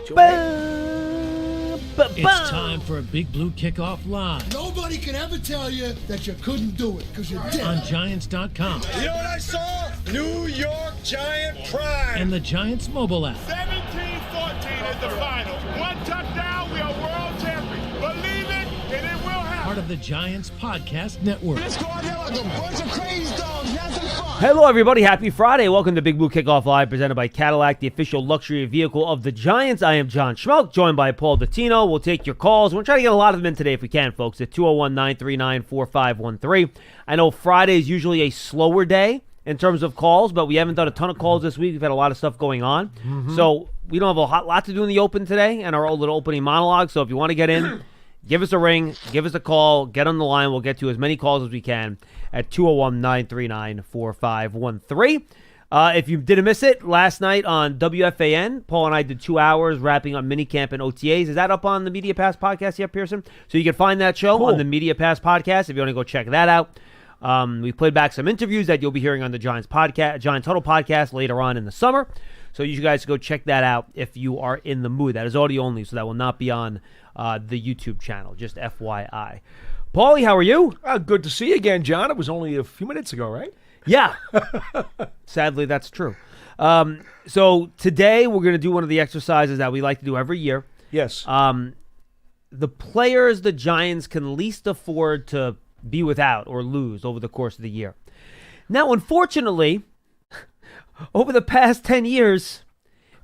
It's time for a Big Blue Kickoff Live. Nobody can ever tell you that you couldn't do it, because you did. On Giants.com. You know what I saw? New York Giant pride. And the Giants mobile app. 17-14 is the final. One touchdown, we are world champions. Believe it, and it will happen. Part of the Giants Podcast Network. Let's go out there like a bunch of crazy dogs. Have some fun. Hello, everybody. Happy Friday. Welcome to Big Blue Kickoff Live, presented by Cadillac, the official luxury vehicle of the Giants. I am John Schmeelk, joined by Paul Dottino. We'll take your calls. We're trying to get a lot of them in today if we can, folks, at 201-939-4513. I know Friday is usually a slower day in terms of calls, but we haven't done a ton of calls this week. We've had a lot of stuff going on. So we don't have a lot to do in the open today and our old little opening monologue. So if you want to get in, give us a ring, give us a call, get on the line. We'll get to as many calls as we can at 201-939-4513. If you didn't miss it, last night on WFAN, Paul and I did 2 hours wrapping up minicamp and OTAs. Is that up on the Media Pass podcast yet, Pearson? So you can find that show on the Media Pass podcast if you want to go check that out. We played back some interviews that you'll be hearing on the Giants podcast, Giants Huddle podcast later on in the summer. So you guys go check that out if you are in the mood. That is audio only, so that will not be on the YouTube channel, just FYI. Paulie, how are you? Good to see you again, John. It was only a few minutes ago, right? Yeah. Sadly, that's true. So today we're going to do one of the exercises that we like to do every year. Yes. The players the Giants can least afford to be without or lose over the course of the year. Now, unfortunately, over the past 10 years,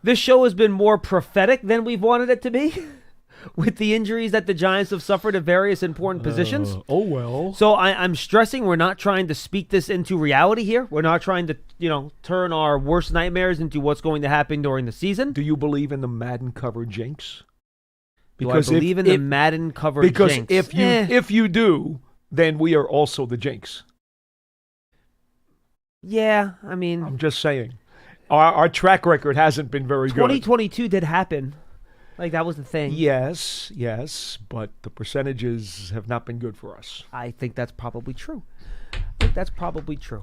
this show has been more prophetic than we've wanted it to be with the injuries that the Giants have suffered at various important positions. Oh, well. So I'm stressing we're not trying to speak this into reality here. We're not trying to, turn our worst nightmares into what's going to happen during the season. Do you believe in the Madden cover jinx? Do I believe in the Madden cover jinx? Because if you do, then we are also the jinx. Yeah, I mean, I'm just saying. Our track record hasn't been very good. 2022 did happen. Like, that was the thing. Yes, but the percentages have not been good for us. I think that's probably true.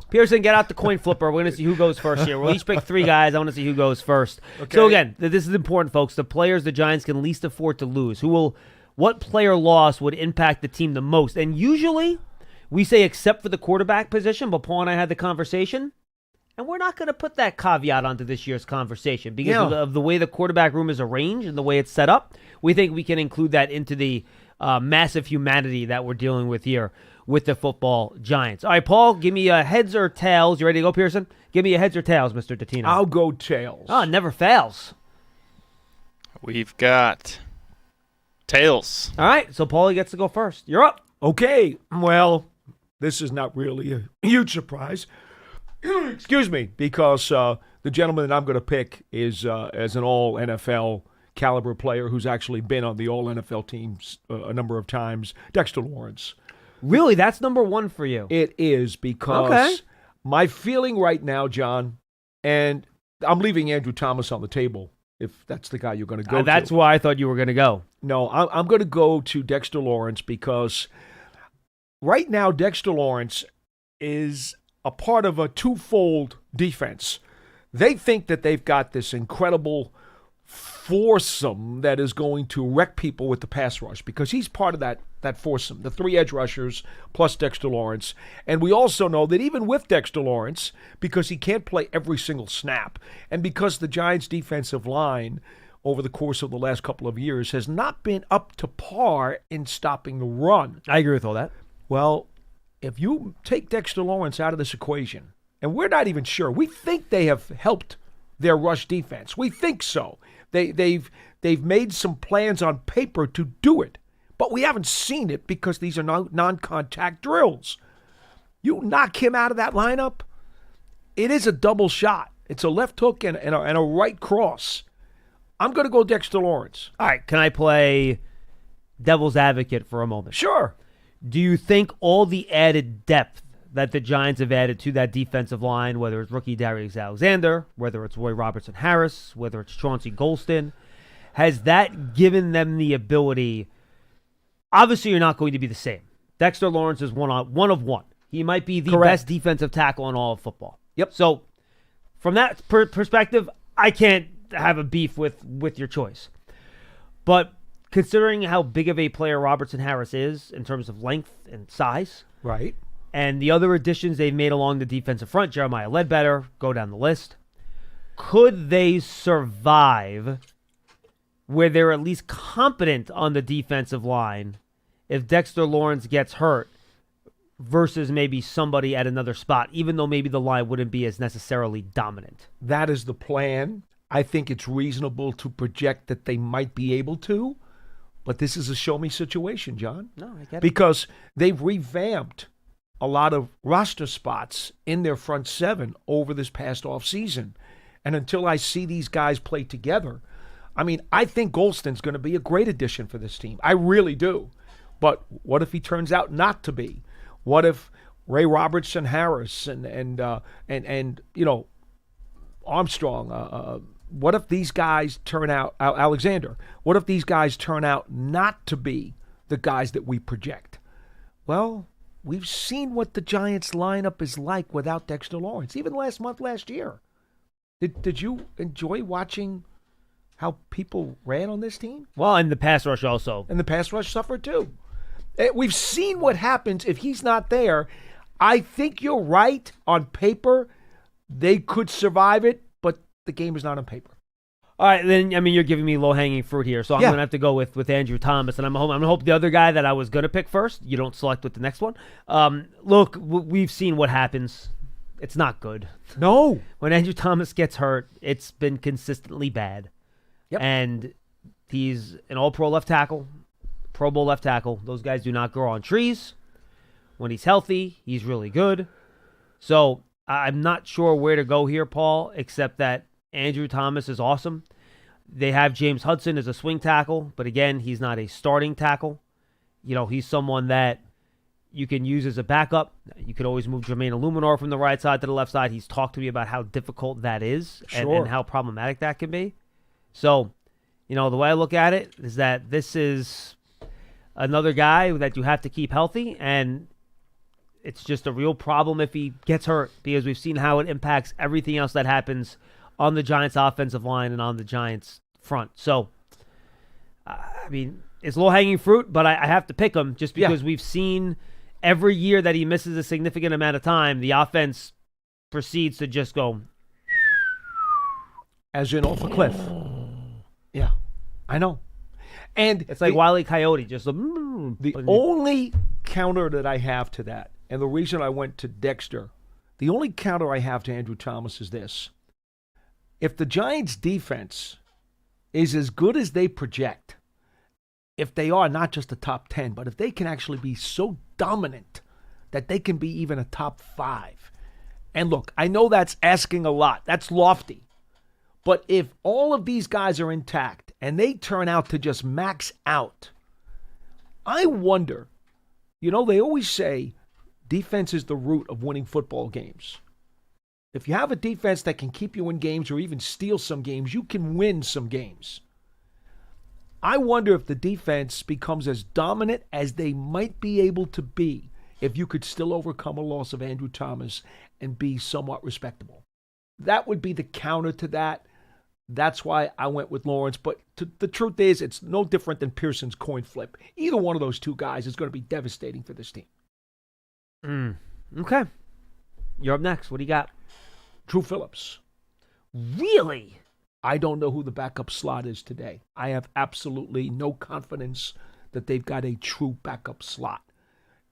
Pearson, get out the coin flipper. We're going to see who goes first here. We'll each pick 3 guys. I want to see who goes first. Okay. So, again, this is important, folks. The players the Giants can least afford to lose. What player loss would impact the team the most? And usually, we say except for the quarterback position, but Paul and I had the conversation. And we're not going to put that caveat onto this year's conversation because of the way the quarterback room is arranged and the way it's set up. We think we can include that into the massive humanity that we're dealing with here with the football Giants. All right, Paul, give me a heads or tails. You ready to go, Pearson? Give me a heads or tails, Mr. Dottino. I'll go tails. Oh, never fails. We've got tails. All right, so Paulie gets to go first. You're up. Okay, well, this is not really a huge surprise. Excuse me, because the gentleman that I'm going to pick is as an all-NFL caliber player who's actually been on the all-NFL teams a number of times, Dexter Lawrence. Really? That's number one for you? It is because my feeling right now, John, and I'm leaving Andrew Thomas on the table if that's the guy you're going to go to. That's why I thought you were going to go. No, I'm going to go to Dexter Lawrence because right now Dexter Lawrence is a part of a twofold defense. They think that they've got this incredible foursome that is going to wreck people with the pass rush because he's part of that foursome, the 3 edge rushers plus Dexter Lawrence. And we also know that even with Dexter Lawrence, because he can't play every single snap, and because the Giants' defensive line over the course of the last couple of years has not been up to par in stopping the run. I agree with all that. Well, if you take Dexter Lawrence out of this equation, and we're not even sure, we think they have helped their rush defense. We think so. They've made some plans on paper to do it, but we haven't seen it because these are non-contact drills. You knock him out of that lineup, it is a double shot. It's a left hook and a right cross. I'm going to go Dexter Lawrence. All right, can I play devil's advocate for a moment? Sure. Do you think all the added depth that the Giants have added to that defensive line, whether it's rookie Darius Alexander, whether it's Roy Robertson-Harris, whether it's Chauncey Golston, has that given them the ability? Obviously, you're not going to be the same. Dexter Lawrence is one of one. He might be the best defensive tackle in all of football. Yep. So, from that perspective, I can't have a beef with your choice. But considering how big of a player Robertson Harris is in terms of length and size, Right. and the other additions they've made along the defensive front, Jeremiah Ledbetter, go down the list, could they survive where they're at least competent on the defensive line if Dexter Lawrence gets hurt versus maybe somebody at another spot, even though maybe the line wouldn't be as necessarily dominant? That is the plan. I think it's reasonable to project that they might be able to, but this is a show-me situation, John. No, I get it. Because they've revamped a lot of roster spots in their front seven over this past offseason. And until I see these guys play together, I mean, I think Golston's going to be a great addition for this team. I really do. But what if he turns out not to be? What if Ray Robertson Harris and you know, Armstrong, what if these guys turn out, Alexander, what if these guys turn out not to be the guys that we project? Well, we've seen what the Giants lineup is like without Dexter Lawrence, even last year. Did you enjoy watching how people ran on this team? Well, and the pass rush also. And the pass rush suffered too. We've seen what happens if he's not there. I think you're right. On paper, they could survive it, but the game is not on paper. All right, then, I mean, you're giving me low-hanging fruit here, so I'm going to have to go with Andrew Thomas, and I'm going to hope the other guy that I was going to pick first, you don't select with the next one. Look, we've seen what happens. It's not good. No. When Andrew Thomas gets hurt, it's been consistently bad. Yep. And he's an all-pro left tackle, Pro Bowl left tackle. Those guys do not grow on trees. When he's healthy, he's really good. So I'm not sure where to go here, Paul, except that Andrew Thomas is awesome. They have James Hudson as a swing tackle, but again, he's not a starting tackle. You know, he's someone that you can use as a backup. You could always move Jermaine Illuminor from the right side to the left side. He's talked to me about how difficult that is and how problematic that can be. So, you know, the way I look at it is that this is another guy that you have to keep healthy, and it's just a real problem if he gets hurt because we've seen how it impacts everything else that happens on the Giants' offensive line and on the Giants' front. So, I mean, it's low-hanging fruit, but I have to pick him just because we've seen every year that he misses a significant amount of time, the offense proceeds to just go. As in off a cliff. Yeah, I know. And it's like Wile E. Coyote. Just the only counter that I have to that, and the reason I went to Dexter, the only counter I have to Andrew Thomas is this. If the Giants' defense is as good as they project, if they are not just a top 10, but if they can actually be so dominant that they can be even a top 5. And look, I know that's asking a lot. That's lofty. But if all of these guys are intact and they turn out to just max out, I wonder, you know, they always say defense is the root of winning football games. If you have a defense that can keep you in games or even steal some games, you can win some games. I wonder if the defense becomes as dominant as they might be able to be if you could still overcome a loss of Andrew Thomas and be somewhat respectable. That would be the counter to that. That's why I went with Lawrence. But the truth is, it's no different than Pearson's coin flip. Either one of those two guys is going to be devastating for this team. Okay. You're up next. What do you got? Drew Phillips. Really? I don't know who the backup slot is today. I have absolutely no confidence that they've got a true backup slot.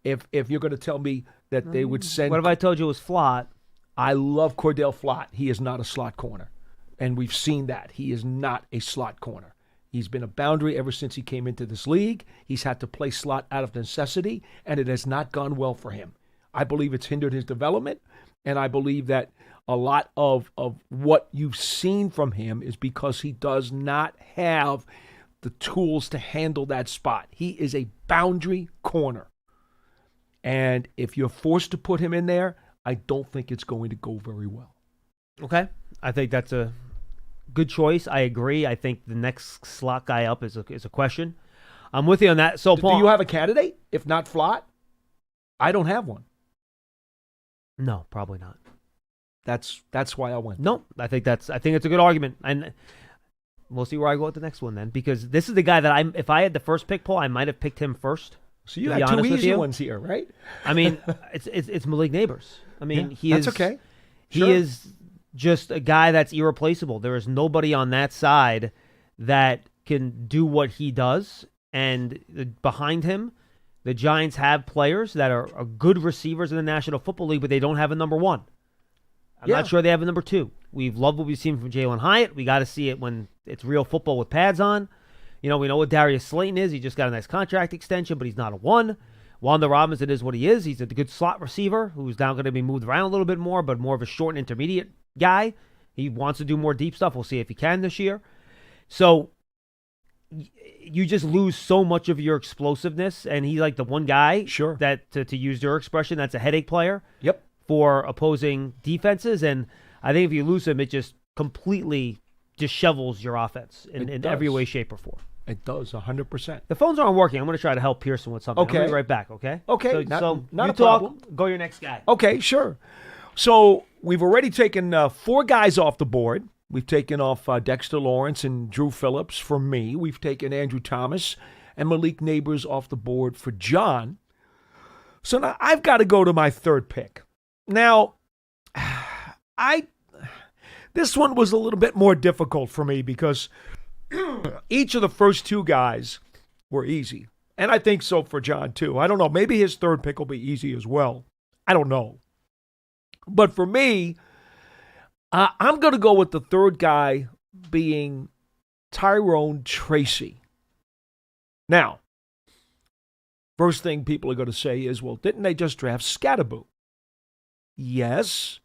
If you're going to tell me that they would send... What if I told you it was Flott? I love Cordell Flott. He is not a slot corner. And we've seen that. He is not a slot corner. He's been a boundary ever since he came into this league. He's had to play slot out of necessity, and it has not gone well for him. I believe it's hindered his development, and I believe that a lot of what you've seen from him is because he does not have the tools to handle that spot. He is a boundary corner. And if you're forced to put him in there, I don't think it's going to go very well. Okay. I think that's a good choice. I agree. I think the next slot guy up is a question. I'm with you on that. So, Paul, do you have a candidate? If not Flott? I don't have one. No, probably not. That's why I went. No, I think it's a good argument. And We'll see where I go with the next one then, because this is the guy that if I had the first pick, Paul, I might have picked him first. So you had two easy ones here, right? I mean, it's Malik Neighbors. I mean, that's okay. He is just a guy that's irreplaceable. There is nobody on that side that can do what he does. And behind him, the Giants have players that are good receivers in the National Football League, but they don't have a number one. I'm not sure they have a number two. We've loved what we've seen from Jalen Hyatt. We got to see it when it's real football with pads on. We know what Darius Slayton is. He just got a nice contract extension, but he's not a one. Wanda Robinson is what he is. He's a good slot receiver who's now going to be moved around a little bit more, but more of a short and intermediate guy. He wants to do more deep stuff. We'll see if he can this year. So you just lose so much of your explosiveness, and he's like the one guy that, to use your expression, that's a headache player for opposing defenses. And I think if you lose him, it just completely dissevels your offense in every way, shape, or form. It does, 100%. The phones aren't working. I'm going to try to help Pearson with something. Okay. I'll be right back, okay? Okay, So not you a problem. Go your next guy. Okay, sure. So we've already taken 4 guys off the board. We've taken off Dexter Lawrence and Drew Phillips for me. We've taken Andrew Thomas and Malik Neighbors off the board for John. So now I've got to go to my third pick. Now, this one was a little bit more difficult for me because each of the first 2 guys were easy. And I think so for John, too. I don't know. Maybe his third pick will be easy as well. I don't know. But for me, I'm going to go with the third guy being Tyrone Tracy. Now, first thing people are going to say is, well, didn't they just draft Scatterboo? Yes.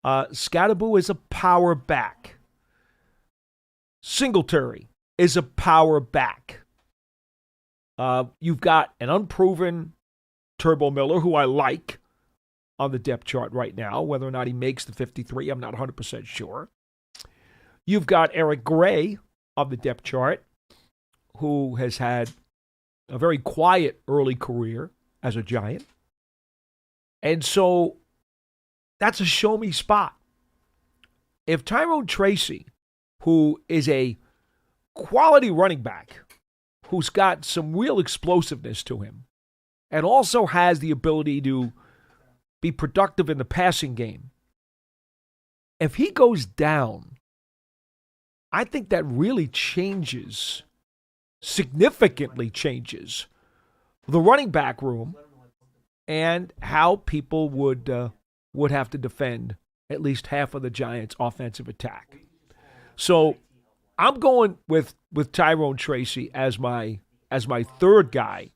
Scatterboo is a power back. Singletary is a power back. You've got an unproven Turbo Miller, who I like, on the depth chart right now. Whether or not he makes the 53, I'm not 100% sure. You've got Eric Gray on the depth chart, who has had a very quiet early career as a Giant. And so that's a show-me spot. If Tyrone Tracy, who is a quality running back, who's got some real explosiveness to him, and also has the ability to be productive in the passing game, if he goes down, I think that really significantly changes the running back room and how people would have to defend at least half of the Giants' offensive attack. So I'm going with Tyrone Tracy as my third guy.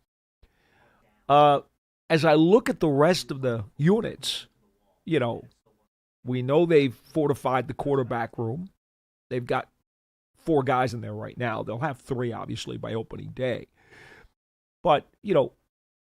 As I look at the rest of the units, we know they've fortified the quarterback room. They've got 4 guys in there right now. They'll have 3, obviously, by opening day. But,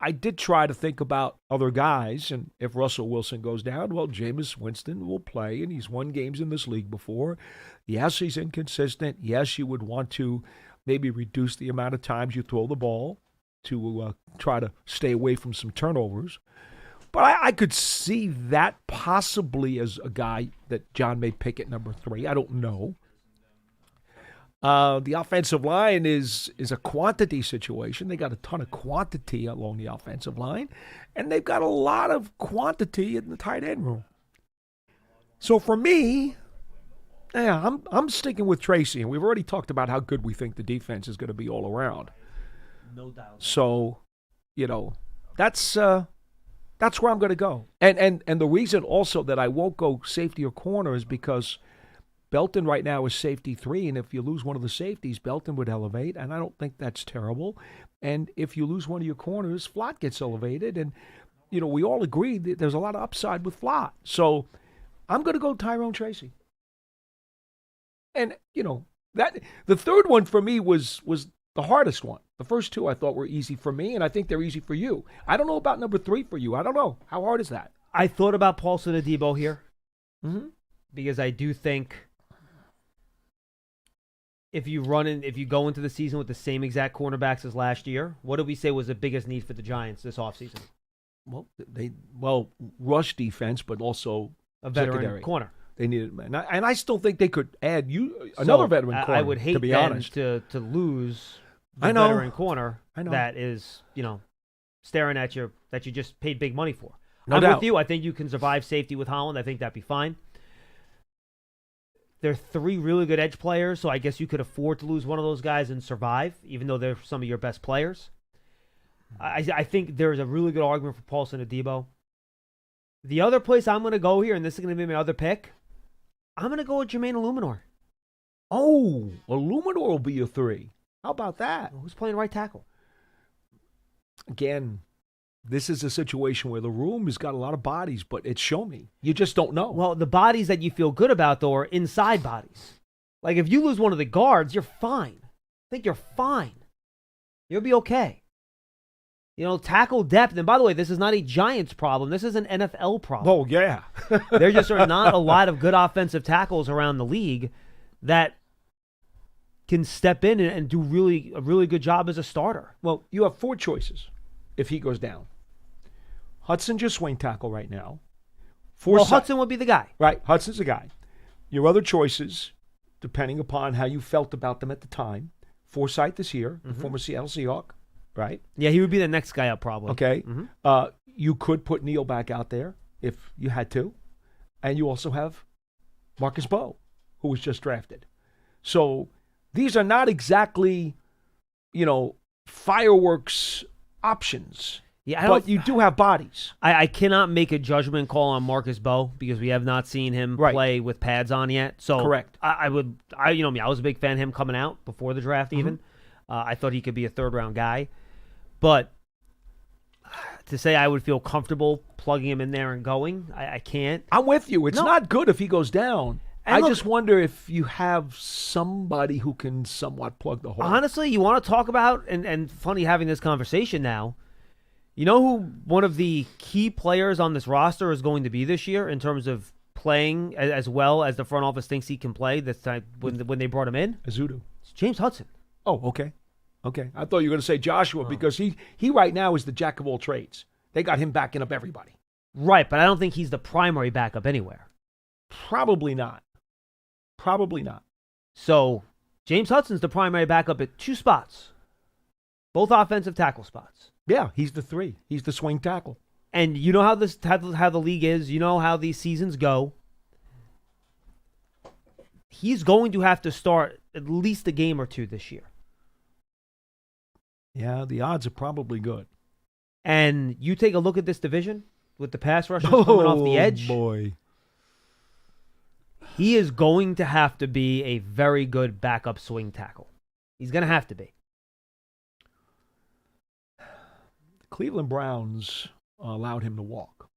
I did try to think about other guys, and if Russell Wilson goes down, well, Jameis Winston will play, and he's won games in this league before. Yes, he's inconsistent. Yes, you would want to maybe reduce the amount of times you throw the ball to try to stay away from some turnovers. But I could see that possibly as a guy that John may pick at number 3. I don't know. The offensive line is a quantity situation. They got a ton of quantity along the offensive line, and they've got a lot of quantity in the tight end room. So for me, I'm sticking with Tracy, and we've already talked about how good we think the defense is going to be all around. No doubt. So, that's where I'm going to go. And the reason also that I won't go safety or corner is because Belton right now is safety 3, and if you lose one of the safeties, Belton would elevate, and I don't think that's terrible. And if you lose one of your corners, Flott gets elevated, and we all agree that there's a lot of upside with Flott. So I'm going to go Tyrone Tracy. And that the third one for me was the hardest one. The first 2 I thought were easy for me, and I think they're easy for you. I don't know about number 3 for you. I don't know. How hard is that? I thought about Paulson Adebo here, because I do think if you go into the season with the same exact cornerbacks as last year, what did we say was the biggest need for the Giants this offseason? Well, rush defense, but also a veteran secondary corner. They needed men, and I still think they could add another veteran corner. I would hate to be then honest. to lose the I know. veteran corner I know. that is staring at you that you just paid big money for. No I'm doubt. with you. I think you can survive safety with Holland. I think that'd be fine. They're 3 really good edge players, so I guess you could afford to lose one of those guys and survive, even though they're some of your best players. I think there's a really good argument for Paulson Adebo. The other place I'm going to go here, and this is going to be my other pick, I'm going to go with Jermaine Illuminor. Oh, Illuminor will be your 3. How about that? Who's playing right tackle? Again, this is a situation where the room has got a lot of bodies, but it's show me. You just don't know. Well, the bodies that you feel good about, though, are inside bodies. Like, if you lose one of the guards, you're fine. I think you're fine. You'll be okay. Tackle depth. And by the way, this is not a Giants problem. This is an NFL problem. Oh, yeah. There just are not a lot of good offensive tackles around the league that can step in and do a really good job as a starter. Well, you have 4 choices if he goes down. Hudson's your swing tackle right now. Hudson would be the guy. Right, Hudson's the guy. Your other choices, depending upon how you felt about them at the time, Forsythe this year, the former Seattle Seahawk, right? Yeah, he would be the next guy up probably. Okay. You could put Neal back out there if you had to. And you also have Marcus Bowe, who was just drafted. So these are not exactly, fireworks options. Yeah, but you do have bodies. I cannot make a judgment call on Marcus Bowe because we have not seen him play with pads on yet. So correct. I was a big fan of him coming out before the draft even. I thought he could be a 3rd-round guy. But to say I would feel comfortable plugging him in there and going, I can't. I'm with you. It's not good if he goes down. And I just wonder if you have somebody who can somewhat plug the hole. Honestly, you want to talk about, and funny having this conversation now, you know who one of the key players on this roster is going to be this year in terms of playing as well as the front office thinks he can play this time when they brought him in? Azudu. It's James Hudson. Oh, okay. Okay. I thought you were going to say Joshua because he right now is the jack of all trades. They got him backing up everybody. Right, but I don't think he's the primary backup anywhere. Probably not. So James Hudson's the primary backup at 2 spots, both offensive tackle spots. Yeah, he's the 3. He's the swing tackle. And you know how the league is. You know how these seasons go. He's going to have to start at least a game or 2 this year. Yeah, the odds are probably good. And you take a look at this division with the pass rushers coming off the edge. Oh, boy. He is going to have to be a very good backup swing tackle. He's going to have to be. The Cleveland Browns allowed him to walk.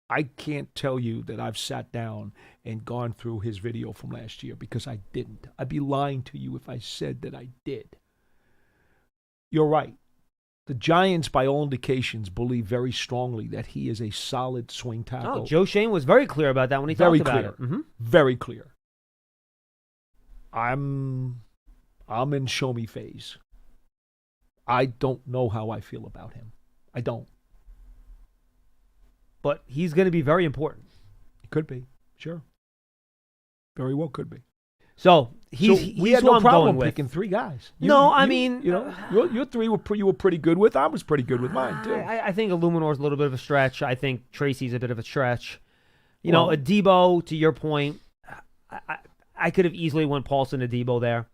I can't tell you that I've sat down and gone through his video from last year because I didn't. I'd be lying to you if I said that I did. You're right. The Giants, by all indications, believe very strongly that he is a solid swing tackle. Oh, Joe Shane was very clear about that when he talked about it. Mm-hmm. Very clear. I'm in show me phase. I don't know how I feel about him. I don't. But he's going to be very important. It could be, sure. Very well could be. So he's we had who no I'm problem going with. picking 3 guys. Your 3 you were pretty good with. I was pretty good with mine too. I think Illuminor's a little bit of a stretch. I think Tracy's a bit of a stretch. Adebo, to your point, I could have easily went Paulson Adebo there.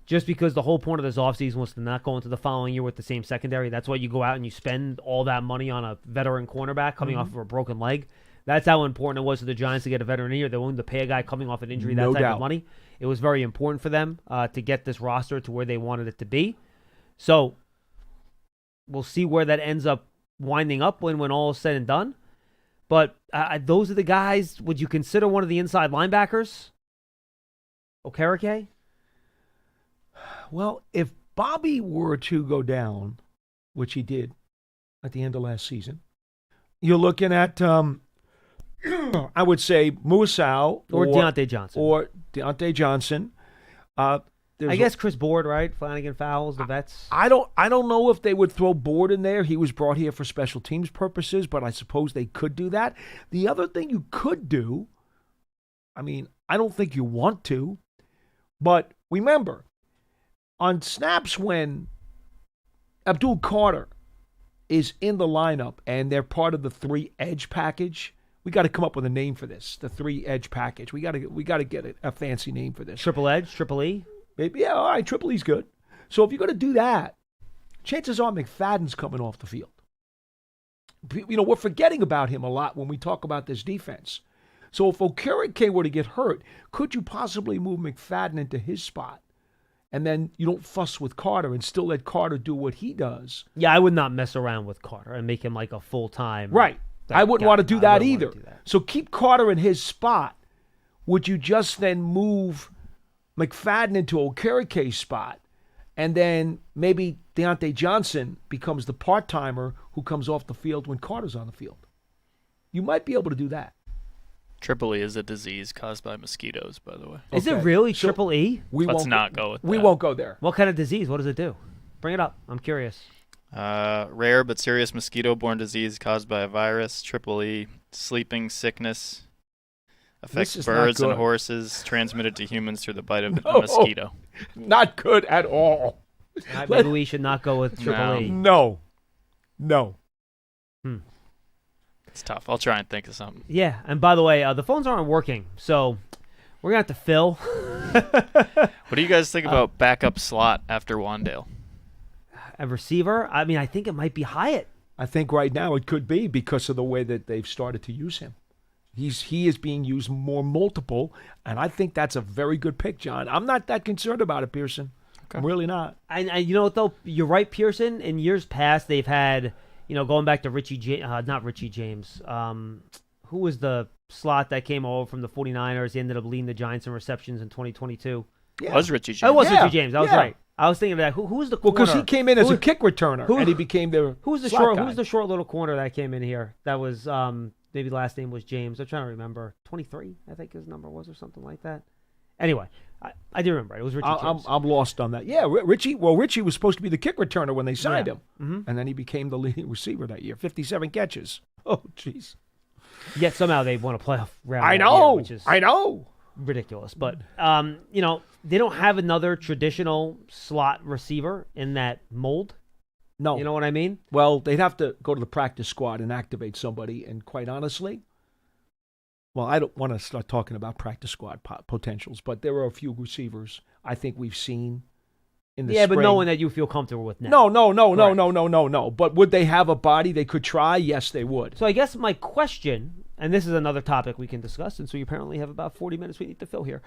Just because the whole point of this offseason was to not go into the following year with the same secondary. That's why you go out and you spend all that money on a veteran cornerback coming off of a broken leg. That's how important it was to the Giants to get a veteran here. They willing to pay a guy coming off an injury that type of money. It was very important for them to get this roster to where they wanted it to be. So we'll see where that ends up winding up when all is said and done. But those are the guys. Would you consider one of the inside linebackers? Okereke? Well, if Bobby were to go down, which he did at the end of last season, you're looking at, I would say, Musau or Deontay Johnson. Or Deontay Johnson. I guess Chris Board, right? Flanagan Fowles, the vets. I don't know if they would throw Board in there. He was brought here for special teams purposes, but I suppose they could do that. The other thing you could do, I mean, I don't think you want to, but remember, on snaps when Abdul Carter is in the lineup and they're part of the 3-edge package, we got to come up with a name for this. The 3-edge package. We got to get a fancy name for this. Triple edge, triple E. Maybe, yeah, all right, Triple E's good. So if you're going to do that, chances are McFadden's coming off the field. You know, we're forgetting about him a lot when we talk about this defense. So if Okereke were to get hurt, could you possibly move McFadden into his spot? And then you don't fuss with Carter and still let Carter do what he does. Yeah, I would not mess around with Carter and make him like a full-time. Right. I wouldn't want to do that either. Do that. So keep Carter in his spot. Would you just then move McFadden into Okereke's spot, and then maybe Deontay Johnson becomes the part-timer who comes off the field when Carter's on the field? You might be able to do that. Triple E is a disease caused by mosquitoes, by the way. Is it really triple E? Let's not go with that. We won't go there. What kind of disease? What does it do? Bring it up. I'm curious. Rare but serious mosquito-borne disease caused by a virus. Triple E, sleeping sickness. Affects birds and horses, transmitted to humans through the bite of a mosquito. Not good at all. Maybe we should not go with triple E. No. It's tough. I'll try and think of something. Yeah, and by the way, the phones aren't working, so we're going to have to fill. What do you guys think about backup slot after Wandale? A receiver? I mean, I think it might be Hyatt. I think right now it could be because of the way that they've started to use him. He is being used more multiple, and I think that's a very good pick, John. I'm not that concerned about it, Pearson. Okay. I'm really not. And you know what, though? You're right, Pearson. In years past, they've had, going back to not Richie James. Who was the slot that came over from the 49ers? He ended up leading the Giants in receptions in 2022. Yeah. It was Richie James. It was Richie James. I was right. I was thinking of that. Who was the corner? Well, because he came in as a kick returner, and he became the who's the slot short? guy. Who's the short little corner that came in here? That was maybe the last name was James. I'm trying to remember. 23, I think his number was, or something like that. Anyway, I do remember. It was Richie James. I'm lost on that. Yeah, Richie. Well, Richie was supposed to be the kick returner when they signed him, and then he became the leading receiver that year. 57 catches. Oh, jeez. Yet somehow they won a playoff round. I know. Which is ridiculous. But they don't have another traditional slot receiver in that mold. No. You know what I mean? Well, they'd have to go to the practice squad and activate somebody. And quite honestly, well, I don't want to start talking about practice squad potentials, but there are a few receivers I think we've seen in the spring. But no one that you feel comfortable with now. No. But would they have a body they could try? Yes, they would. So I guess my question, and this is another topic we can discuss, and so we apparently have about 40 minutes we need to fill here.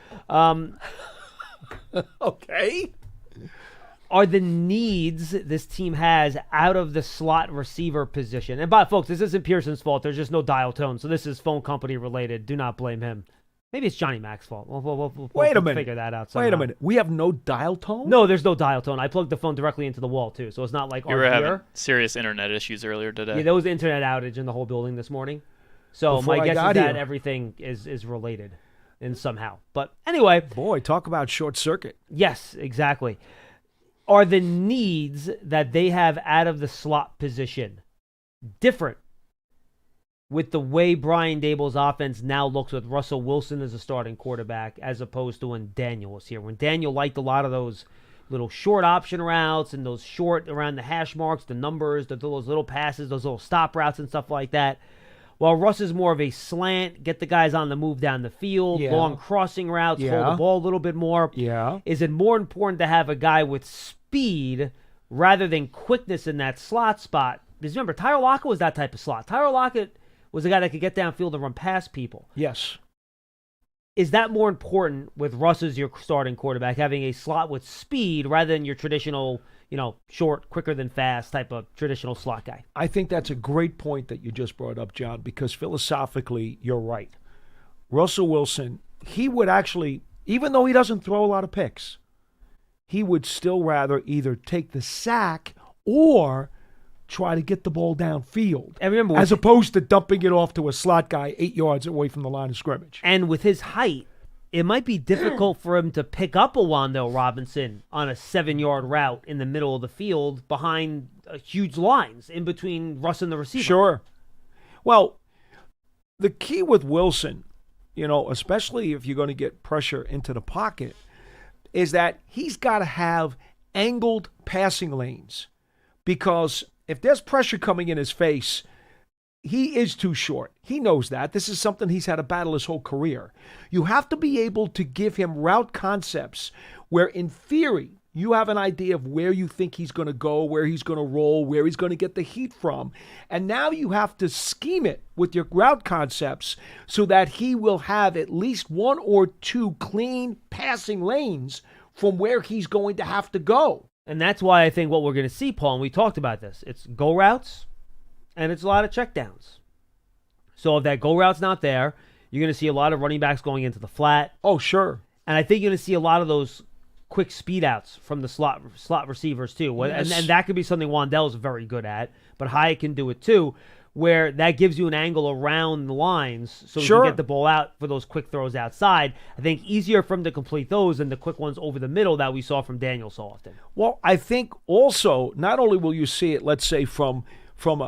Okay. Are the needs this team has out of the slot receiver position? And folks, this isn't Pearson's fault. There's just no dial tone, so this is phone company related. Do not blame him. Maybe it's Johnny Mac's fault. We'll figure that out somehow. Wait a minute. We have no dial tone? No, there's no dial tone. I plugged the phone directly into the wall, too, so it's not like you were having serious internet issues earlier today. Yeah, there was an internet outage in the whole building this morning. So my guess is that everything is related in somehow. But anyway. Boy, talk about short circuit. Yes, exactly. Are the needs that they have out of the slot position different with the way Brian Dable's offense now looks with Russell Wilson as a starting quarterback as opposed to when Daniel was here? When Daniel liked a lot of those little short option routes and those short around the hash marks, the numbers, those little passes, those little stop routes and stuff like that. While Russ is more of a slant, get the guys on the move down the field, long crossing routes, hold the ball a little bit more. Yeah. Is it more important to have a guy with speed rather than quickness in that slot spot? Because remember, Tyler Lockett was that type of slot. Tyler Lockett was a guy that could get downfield and run past people. Yes. Is that more important with Russ as your starting quarterback, having a slot with speed rather than your traditional, short, quicker than fast type of traditional slot guy? I think that's a great point that you just brought up, John, because philosophically, you're right. Russell Wilson, he would actually, even though he doesn't throw a lot of picks, he would still rather either take the sack or try to get the ball downfield, and remember, as opposed to dumping it off to a slot guy 8 yards away from the line of scrimmage. And with his height, it might be difficult for him to pick up a Wan'Dale Robinson on a 7-yard route in the middle of the field behind huge lines in between Russ and the receiver. Sure. Well, the key with Wilson, especially if you're going to get pressure into the pocket, is that he's got to have angled passing lanes, because if there's pressure coming in his face, he is too short. He knows that. This is something he's had to battle his whole career. You have to be able to give him route concepts where, in theory, you have an idea of where you think he's going to go, where he's going to roll, where he's going to get the heat from. And now you have to scheme it with your route concepts so that he will have at least 1 or 2 clean passing lanes from where he's going to have to go. And that's why I think what we're going to see, Paul, and we talked about this, it's go routes and it's a lot of checkdowns. So if that go route's not there, you're going to see a lot of running backs going into the flat. Oh, sure. And I think you're going to see a lot of those quick speed outs from the slot receivers too. Yes. And that could be something Wan'Dale is very good at, but Hyatt can do it too, where that gives you an angle around the lines so you can get the ball out for those quick throws outside. I think easier for him to complete those than the quick ones over the middle that we saw from Daniel so often. Well, I think also, not only will you see it, let's say, from on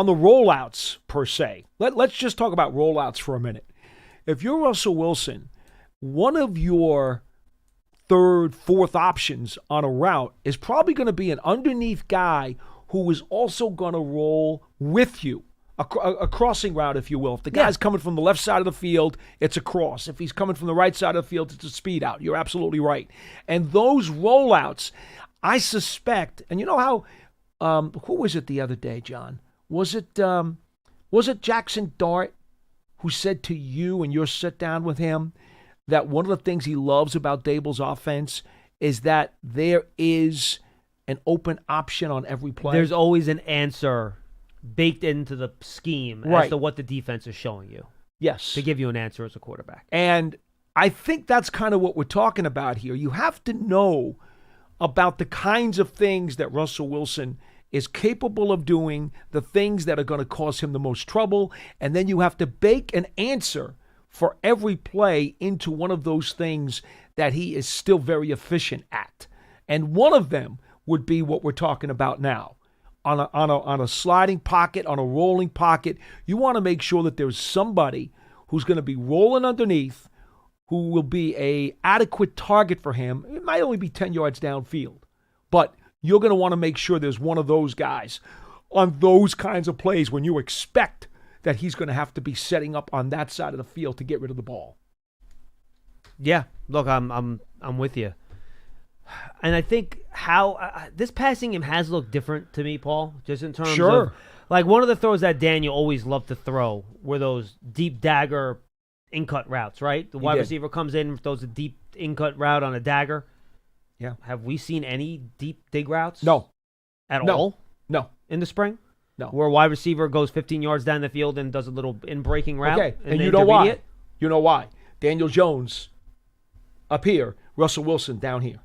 the rollouts per se. Let's just talk about rollouts for a minute. If you're Russell Wilson, one of your third, fourth options on a route is probably going to be an underneath guy who is also going to roll with you, a crossing route, if you will. If the guy's coming from the left side of the field, it's a cross. If he's coming from the right side of the field, it's a speed out. You're absolutely right. And those rollouts, I suspect, and you know how, who was it the other day, John? Was it Jackson Dart who said to you in your sit down with him that one of the things he loves about Dable's offense is that there is an open option on every play? There's always an answer baked into the scheme as to what the defense is showing you. Yes. To give you an answer as a quarterback. And I think that's kind of what we're talking about here. You have to know about the kinds of things that Russell Wilson is capable of doing, the things that are going to cause him the most trouble, and then you have to bake an answer for every play into one of those things that he is still very efficient at. And one of them would be what we're talking about now. On a sliding pocket, on a rolling pocket, you want to make sure that there's somebody who's going to be rolling underneath, who will be a adequate target for him. It might only be 10 yards downfield, but you're going to want to make sure there's one of those guys on those kinds of plays when you expect that he's going to have to be setting up on that side of the field to get rid of the ball. Yeah, look, I'm with you. And I think how this passing game has looked different to me, Paul, just in terms of, like, one of the throws that Daniel always loved to throw were those deep dagger in-cut routes, right? The wide receiver comes in, throws a deep in-cut route on a dagger. Yeah. Have we seen any deep dig routes? No. At all? No. In the spring? No. Where a wide receiver goes 15 yards down the field and does a little in-breaking route? Okay, and you know why? You know why? Daniel Jones up here, Russell Wilson down here.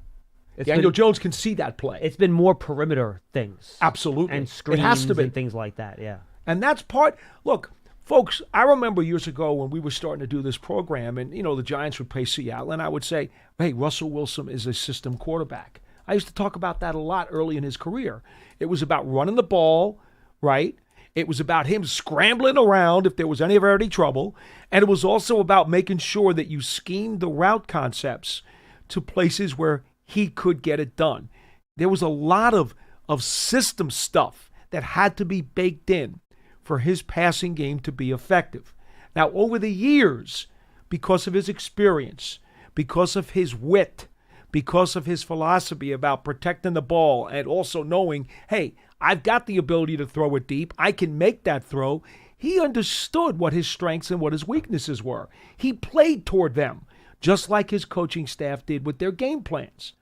Daniel Jones can see that play. It's been more perimeter things. Absolutely. And screens it has to be. And things like that, yeah. And that's part, look, folks, I remember years ago when we were starting to do this program and, the Giants would play Seattle, and I would say, hey, Russell Wilson is a system quarterback. I used to talk about that a lot early in his career. It was about running the ball, right? It was about him scrambling around if there was any trouble. And it was also about making sure that you schemed the route concepts to places where he could get it done. There was a lot of system stuff that had to be baked in for his passing game to be effective. Now, over the years, because of his experience, because of his wit, because of his philosophy about protecting the ball and also knowing, hey, I've got the ability to throw it deep. I can make that throw. He understood what his strengths and what his weaknesses were. He played toward them, just like his coaching staff did with their game plans.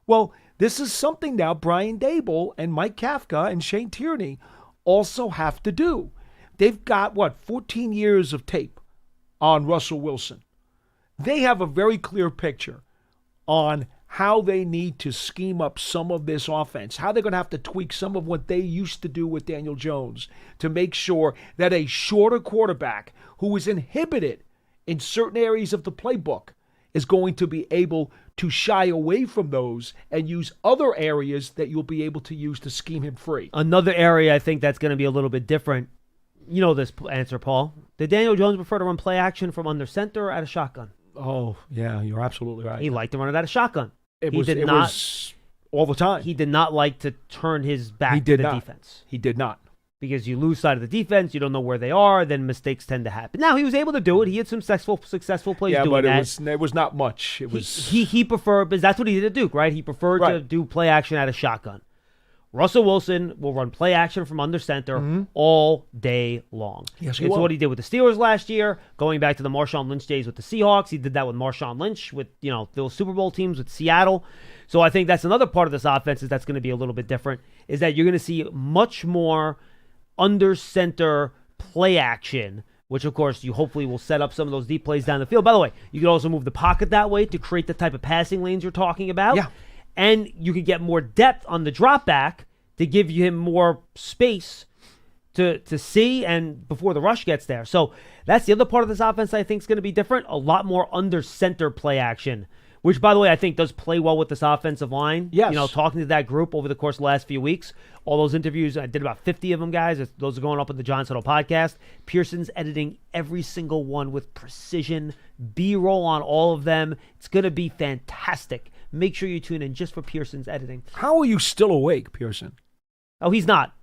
Well, this is something now Brian Dable and Mike Kafka and Shane Tierney also have to do. They've got, 14 years of tape on Russell Wilson. They have a very clear picture on how they need to scheme up some of this offense, how they're going to have to tweak some of what they used to do with Daniel Jones to make sure that a shorter quarterback who is inhibited in certain areas of the playbook is going to be able to shy away from those and use other areas that you'll be able to use to scheme him free. Another area I think that's going to be a little bit different. You know this answer, Paul. Did Daniel Jones prefer to run play action from under center or out of shotgun? Oh, yeah, you're absolutely right. He liked to run it out of shotgun. It was all the time. He did not like to turn his back to the defense. He did not. Because you lose sight of the defense, you don't know where they are, then mistakes tend to happen. Now, he was able to do it. He had some successful plays doing that. Yeah, but it was not much. It was he preferred, because that's what he did at Duke, right? He preferred to do play action out of shotgun. Russell Wilson will run play action from under center all day long. Yes, it's what he did with the Steelers last year, going back to the Marshawn Lynch days with the Seahawks. He did that with Marshawn Lynch with, those Super Bowl teams with Seattle. So I think that's another part of this offense that's going to be a little bit different, is that you're going to see much more under center play action, which of course you hopefully will set up some of those deep plays down the field. By the way, you can also move the pocket that way to create the type of passing lanes you're talking about. Yeah. And you can get more depth on the drop back to give him more space to see and before the rush gets there. So that's the other part of this offense I think is going to be different. A lot more under center play action, which, by the way, I think does play well with this offensive line. Yes. Talking to that group over the course of the last few weeks, all those interviews, I did about 50 of them, guys. Those are going up in the John Settle podcast. Pearson's editing every single one with precision, B-roll on all of them. It's going to be fantastic. Make sure you tune in just for Pearson's editing. How are you still awake, Pearson? Oh, he's not.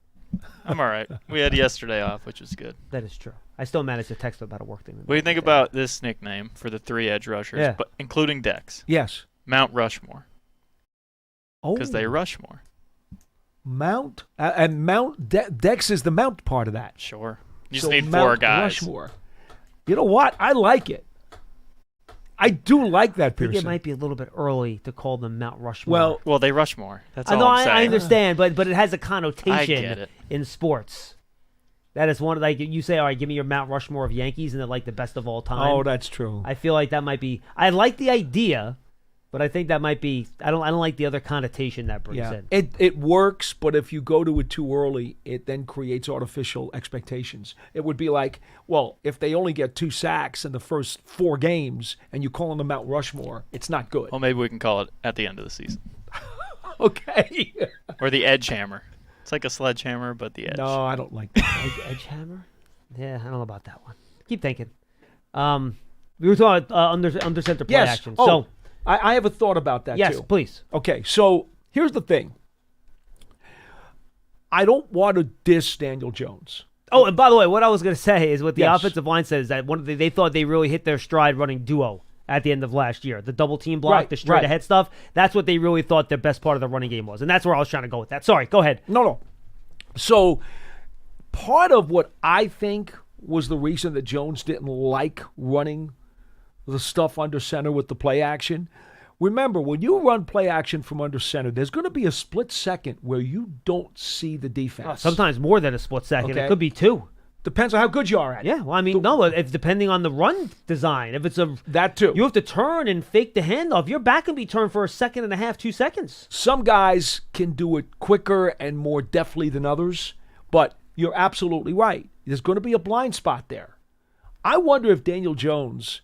I'm all right. We had yesterday off, which was good. That is true. I still managed to text about a work thing. What do you think about this nickname for the 3 edge rushers, but including Dex? Yes. Mount Rushmore. Oh. Because they rush more. Mount Dex is the mount part of that. Sure. You just need 4 guys. Rushmore. You know what? I like it. I do like that, Pearson. I think it might be a little bit early to call them Mount Rushmore. Well, they rush more. That's all I'm saying. I understand, but it has a connotation I get it. in sports. That is one, like, you say, all right, give me your Mount Rushmore of Yankees, and they're like the best of all time. Oh, that's true. I feel like that might be. I like the idea, but I think that might be. I don't like the other connotation that brings in. It works, but if you go to it too early, it then creates artificial expectations. It would be like, well, if they only get 2 sacks in the first 4 games, and you call them Mount Rushmore, it's not good. Well, maybe we can call it at the end of the season. Okay. Or the Edge Hammer. It's like a sledgehammer, but the edge. No, I don't like that. Edge hammer? Yeah, I don't know about that one. Keep thinking. We were talking about under center play action. Oh, so I have a thought about that, too. Yes, please. Okay, so here's the thing. I don't want to diss Daniel Jones. Oh, and by the way, what I was going to say is what the offensive line says, that they thought they really hit their stride running duo at the end of last year. The double team block, the straight ahead stuff. That's what they really thought their best part of the running game was. And that's where I was trying to go with that. Sorry, go ahead. No. So part of what I think was the reason that Jones didn't like running the stuff under center with the play action. Remember, when you run play action from under center, there's going to be a split second where you don't see the defense. Sometimes more than a split second. Okay. It could be 2. Depends on how good you are at it. Yeah, well, I mean, it's depending on the run design. If it's that too, you have to turn and fake the handoff. Your back can be turned for 1.5 seconds, 2 seconds. Some guys can do it quicker and more deftly than others, but you're absolutely right. There's going to be a blind spot there. I wonder if Daniel Jones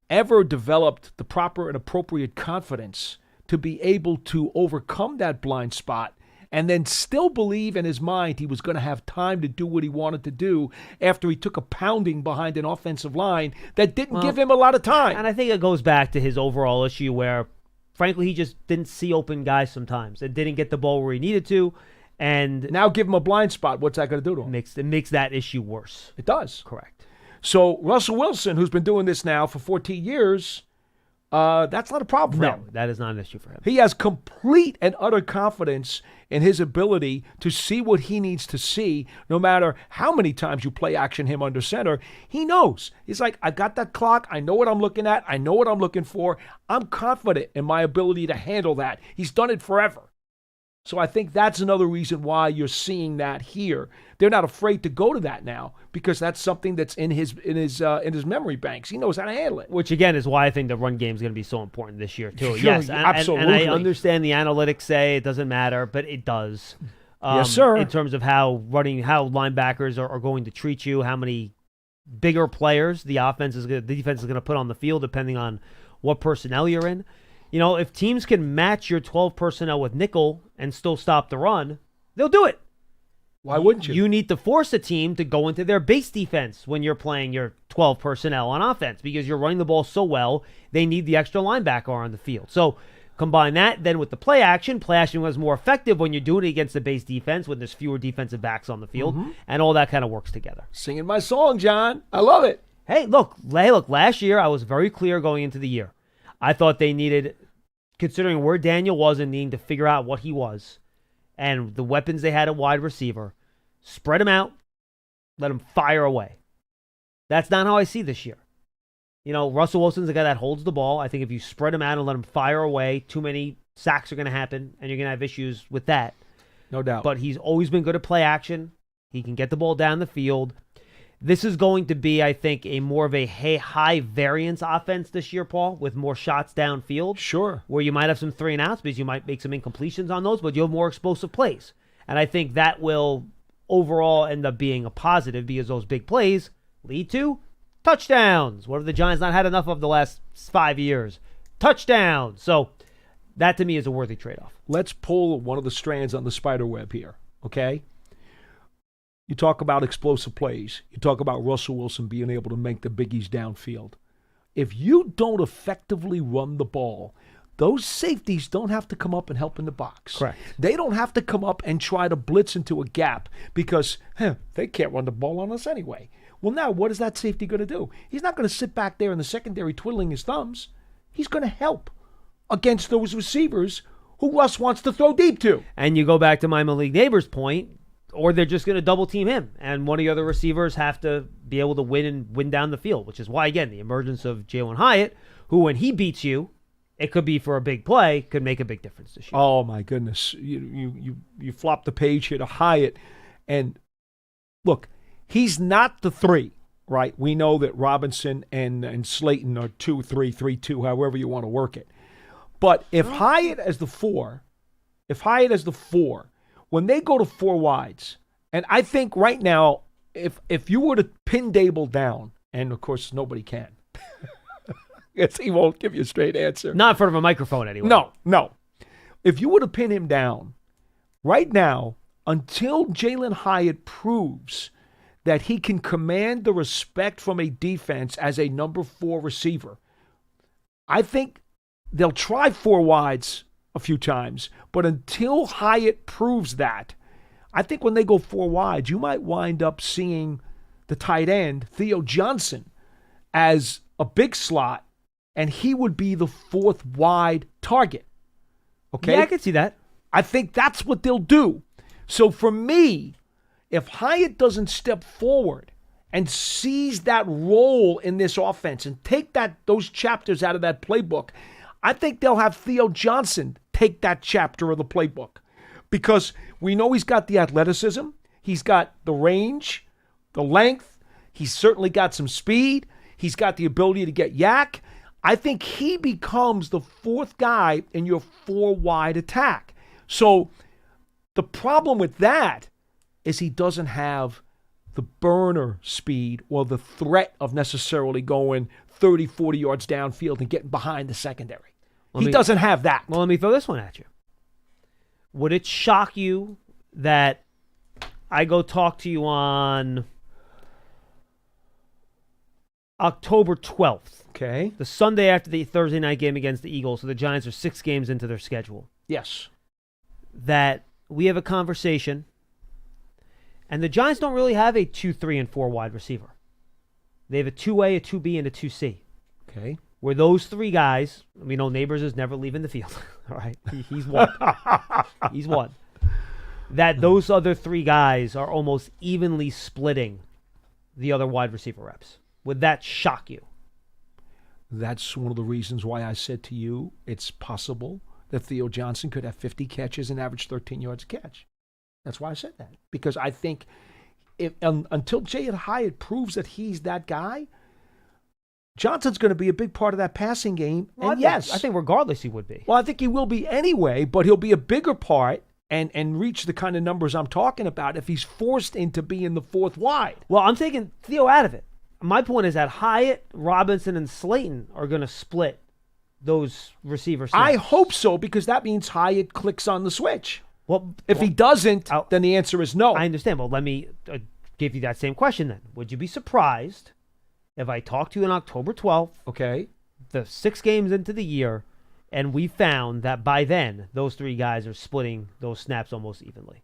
ever developed the proper and appropriate confidence to be able to overcome that blind spot and then still believe in his mind he was going to have time to do what he wanted to do after he took a pounding behind an offensive line that didn't give him a lot of time. And I think it goes back to his overall issue where, frankly, he just didn't see open guys sometimes and didn't get the ball where he needed to. And now give him a blind spot. What's that going to do to him? It makes that issue worse. It does. Correct. So Russell Wilson, who's been doing this now for 14 years, that's not a problem for him. No, that is not an issue for him. He has complete and utter confidence in his ability to see what he needs to see, no matter how many times you play action him under center. He knows. He's like, I got that clock. I know what I'm looking at. I know what I'm looking for. I'm confident in my ability to handle that. He's done it forever. So I think that's another reason why you're seeing that here. They're not afraid to go to that now because that's something that's in his memory banks. He knows how to handle it. Which again is why I think the run game is going to be so important this year too. Sure, yes, absolutely. And I understand the analytics say it doesn't matter, but it does. Yes, sir. In terms of how linebackers are going to treat you, how many bigger players the defense is going to put on the field depending on what personnel you're in. You know, if teams can match your 12 personnel with nickel and still stop the run, they'll do it. Why wouldn't you? You need to force a team to go into their base defense when you're playing your 12 personnel on offense because you're running the ball so well, they need the extra linebacker on the field. So combine that then with the play action. Play action was more effective when you're doing it against the base defense when there's fewer defensive backs on the field, and all that kind of works together. Singing my song, John. I love it. Hey, look, last year I was very clear going into the year. I thought they needed, considering where Daniel was and needing to figure out what he was, and the weapons they had at wide receiver, spread them out, let them fire away. That's not how I see this year. You know, Russell Wilson's the guy that holds the ball. I think if you spread him out and let him fire away, too many sacks are going to happen, and you're going to have issues with that. No doubt. But he's always been good at play action. He can get the ball down the field. This is going to be, I think, a more of a high variance offense this year, Paul, with more shots downfield. Sure. Where you might have some 3 and outs because you might make some incompletions on those, but you have more explosive plays. And I think that will overall end up being a positive because those big plays lead to touchdowns. What have the Giants not had enough of the last 5 years? Touchdowns. So that to me is a worthy trade-off. Let's pull one of the strands on the spider web here, okay? You talk about explosive plays. You talk about Russell Wilson being able to make the biggies downfield. If you don't effectively run the ball, those safeties don't have to come up and help in the box. Correct. They don't have to come up and try to blitz into a gap because they can't run the ball on us anyway. Well, now what is that safety going to do? He's not going to sit back there in the secondary twiddling his thumbs. He's going to help against those receivers who Russ wants to throw deep to. And you go back to my Malik Neighbors point, or they're just going to double team him, and one of the other receivers have to be able to win down the field, which is why, again, the emergence of Jalen Hyatt, who when he beats you, it could be for a big play, could make a big difference this year. Oh, my goodness. You flop the page here to Hyatt, and look, he's not the 3, right? We know that Robinson and Slayton are 2-3, 3-2, however you want to work it. But if Hyatt as the 4, when they go to 4 wides, and I think right now, if you were to pin Dable down, and of course nobody can, yes, he won't give you a straight answer. Not in front of a microphone anyway. No. If you were to pin him down, right now, until Jalen Hyatt proves that he can command the respect from a defense as a number 4 receiver, I think they'll try 4 wides a few times, but until Hyatt proves that, I think when they go 4 wide, you might wind up seeing the tight end, Theo Johnson, as a big slot, and he would be the 4th wide target. Okay? Yeah, I can see that. I think that's what they'll do. So for me, if Hyatt doesn't step forward and seize that role in this offense and take those chapters out of that playbook, I think they'll have Theo Johnson take that chapter of the playbook because we know he's got the athleticism, he's got the range, the length, he's certainly got some speed, he's got the ability to get yak. I think he becomes the 4th guy in your 4-wide attack. So the problem with that is he doesn't have the burner speed or the threat of necessarily going 30, 40 yards downfield and getting behind the secondary. He doesn't have that. Well, let me throw this one at you. Would it shock you that I go talk to you on October 12th? Okay. The Sunday after the Thursday night game against the Eagles, so the Giants are 6 games into their schedule. Yes. That we have a conversation, and the Giants don't really have a 2, 3, and 4 wide receiver. They have a 2A, a 2B, and a 2C. Okay. Where those 3 guys, we know Neighbors is never leaving the field. All right. He's one. He's one. That those other 3 guys are almost evenly splitting the other wide receiver reps. Would that shock you? That's one of the reasons why I said to you it's possible that Theo Johnson could have 50 catches and average 13 yards a catch. That's why I said that. Because I think until Jalen Hyatt proves that he's that guy, Johnson's going to be a big part of that passing game. Well, and I think regardless he would be. Well, I think he will be anyway, but he'll be a bigger part and reach the kind of numbers I'm talking about if he's forced into being the 4th wide. Well, I'm taking Theo out of it. my point is that Hyatt, Robinson, and Slayton are going to split those receiver snaps. I hope so, because that means Hyatt clicks on the switch. Well, if he doesn't, then the answer is no. I understand. Well, let me give you that same question then. Would you be surprised if I talked to you on October 12th, okay, the 6 games into the year, and we found that by then those 3 guys are splitting those snaps almost evenly?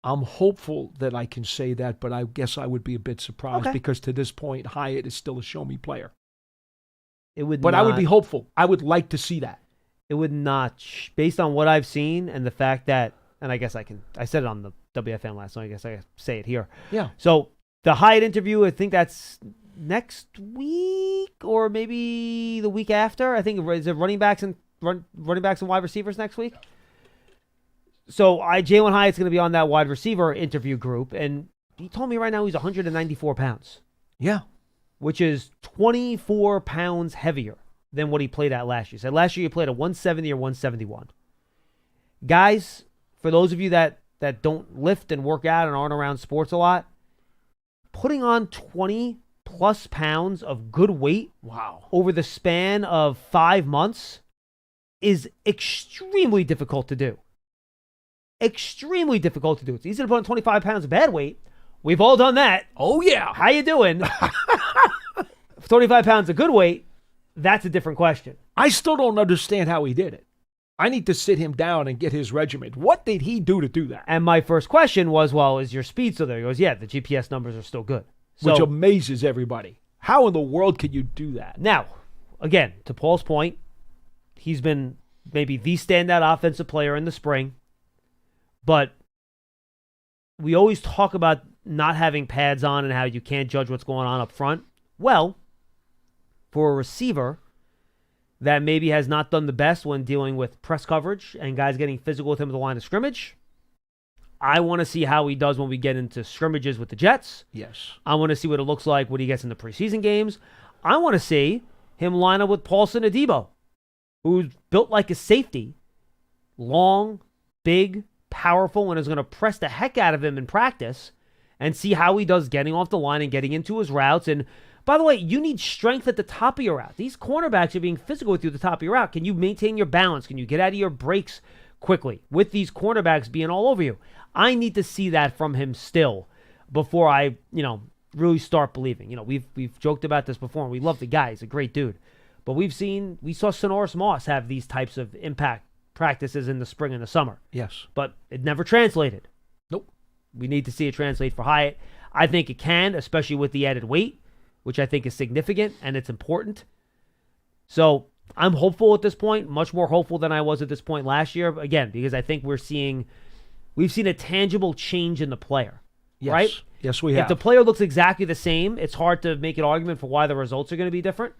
I'm hopeful that I can say that, but I guess I would be a bit surprised because to this point, Hyatt is still a show-me player. I would be hopeful. I would like to see that. It would not, based on what I've seen and the fact that, and I guess I said it on the WFM last night, I guess I can say it here. Yeah. So the Hyatt interview, I think that's next week or maybe the week after. I think is it running backs and wide receivers next week. So Jalen Hyatt's going to be on that wide receiver interview group, and he told me right now he's 194 pounds. Yeah. Which is 24 pounds heavier than what he played at last year. He said last year he played at 170 or 171. Guys, for those of you that don't lift and work out and aren't around sports a lot, putting on 20-plus pounds of good weight over the span of 5 months is extremely difficult to do. Extremely difficult to do. It's easy to put on 25 pounds of bad weight. We've all done that. Oh, yeah. How you doing? 25 pounds of good weight, that's a different question. I still don't understand how he did it. I need to sit him down and get his regimen. What did he do to do that? And my first question was, well, is your speed still there? He goes, yeah, the GPS numbers are still good. Which amazes everybody. How in the world could you do that? Now, again, to Paul's point, he's been maybe the standout offensive player in the spring. But we always talk about not having pads on and how you can't judge what's going on up front. Well, for a receiver that maybe has not done the best when dealing with press coverage and guys getting physical with him at the line of scrimmage, I want to see how he does when we get into scrimmages with the Jets. Yes. I want to see what it looks like when he gets into preseason games. I want to see him line up with Paulson Adebo, who's built like a safety, long, big, powerful, and is going to press the heck out of him in practice and see how he does getting off the line and getting into his routes. And by the way, you need strength at the top of your route. These cornerbacks are being physical with you at the top of your route. Can you maintain your balance? Can you get out of your breaks quickly with these cornerbacks being all over you? I need to see that from him still before I, really start believing. We've joked about this before, and we love the guy. He's a great dude. But we saw Sonoris Moss have these types of impact practices in the spring and the summer. Yes. But it never translated. Nope. We need to see it translate for Hyatt. I think it can, especially with the added weight, which I think is significant and it's important. So I'm hopeful at this point, much more hopeful than I was at this point last year. Again, because I think we've seen a tangible change in the player. Yes. Right? Yes, we have. If the player looks exactly the same, it's hard to make an argument for why the results are going to be different.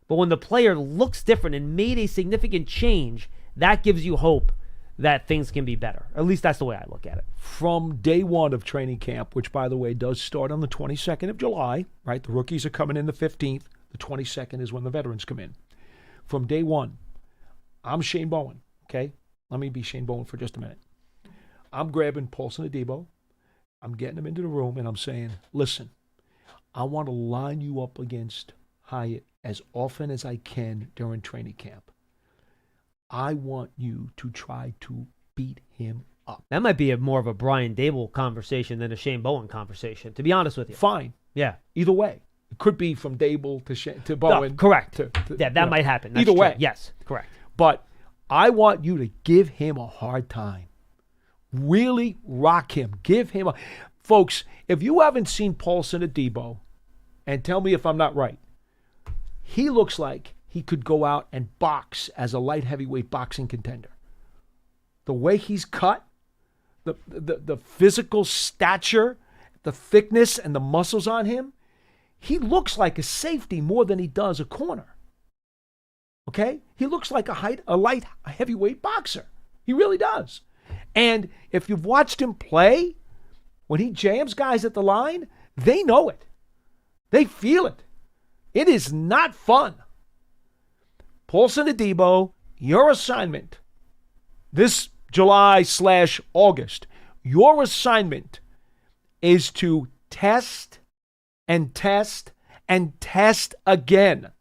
But when the player looks different and made a significant change, that gives you hope that things can be better. At least that's the way I look at it. From day one of training camp, which, by the way, does start on the 22nd of July, right? The rookies are coming in the 15th. The 22nd is when the veterans come in. From day one, I'm Shane Bowen, okay? Let me be Shane Bowen for just a minute. I'm grabbing Paulson Adebo. I'm getting him into the room, and I'm saying, listen, I want to line you up against Hyatt as often as I can during training camp. I want you to try to beat him up. That might be more of a Brian Dable conversation than a Shane Bowen conversation, to be honest with you. Fine. Yeah. Either way. It could be from Dable to Bowen. No, correct. That might happen. That's either way. True. Yes, correct. But I want you to give him a hard time. Really rock him. Give him a... Folks, if you haven't seen Paulson Adebo, and tell me if I'm not right, he looks like he could go out and box as a light heavyweight boxing contender. The way he's cut, the physical stature, the thickness and the muscles on him, he looks like a safety more than he does a corner. Okay? He looks like a heavyweight boxer. He really does. And if you've watched him play, when he jams guys at the line, they know it. They feel it. It is not fun. Paulson Adebo, your assignment this July/August, your assignment is to test and test again